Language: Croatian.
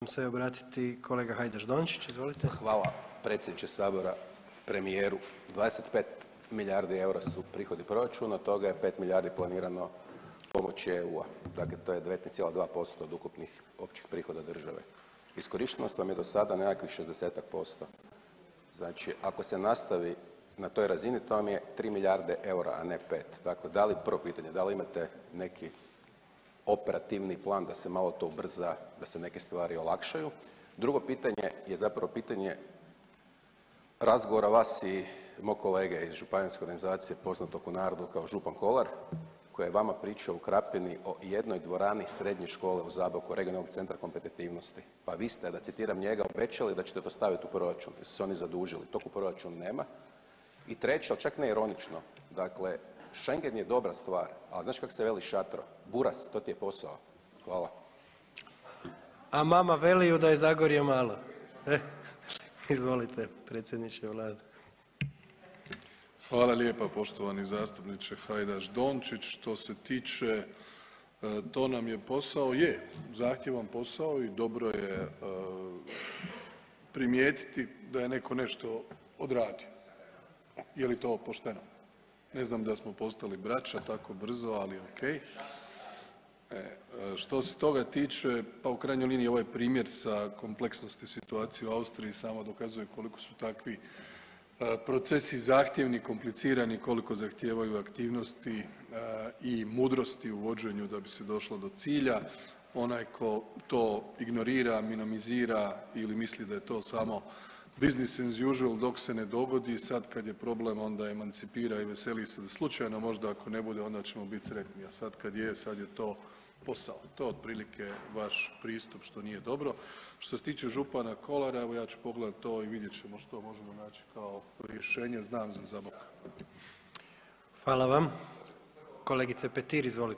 se obratiti kolega Hajdaš Dončić, izvolite. Hvala predsjedniče Sabora, premijeru. 25 milijardi eura su prihodi proračuna, od toga je 5 milijardi planirano pomoći EU-a. Dakle, to je 19,2% od ukupnih općih prihoda države. Iskorištenost vam je do sada nekakvih 60%. Znači, ako se nastavi na toj razini, to vam je 3 milijarde eura, a ne 5. Dakle, da li, prvo pitanje, da li imate neki operativni plan da se malo to ubrza, da se neke stvari olakšaju? Drugo pitanje je zapravo pitanje razgovora vas i mog kolege iz županijske organizacije poznatog u narodu kao župan Kolar, koji je vama pričao u Krapini o jednoj dvorani srednje škole u Zaboku, regionalnog centra kompetitivnosti. Pa vi ste, da citiram njega, obećali da ćete to staviti u proračun, jer su se oni zadužili. Tog u proračunu nema. I treće, ali čak ne ironično, dakle, Schengen je dobra stvar, ali znaš kako se veli šatro? Buras, to ti je posao. Hvala. A mama veliju da je Zagorje malo. Izvolite, predsjedniče Vlade. Hvala lijepa poštovani zastupniče Hajdaš Dončić. Što se tiče, to nam je posao, zahtjevan posao i dobro je primijetiti da je neko nešto odradio. Je li to pošteno? Ne znam da smo postali braća tako brzo, ali okej. Što se toga tiče, pa u krajnjoj liniji ovaj primjer sa kompleksnosti situacije u Austriji samo dokazuje koliko su takvi procesi zahtjevni, komplicirani, koliko zahtijevaju aktivnosti i mudrosti u vođenju da bi se došlo do cilja. Onaj ko to ignorira, minimizira ili misli da je to samo business as usual dok se ne dogodi, sad kad je problem onda emancipira i veseli se da slučajno možda ako ne bude onda ćemo biti sretni, a sad kad je, sad je to posao. To je otprilike vaš pristup što nije dobro. Što se tiče župana Kolara, evo ja ću pogledati to i vidjet ćemo što možemo naći kao rješenje, znam za Zabok. Hvala vam. Kolegice Petir, izvolite.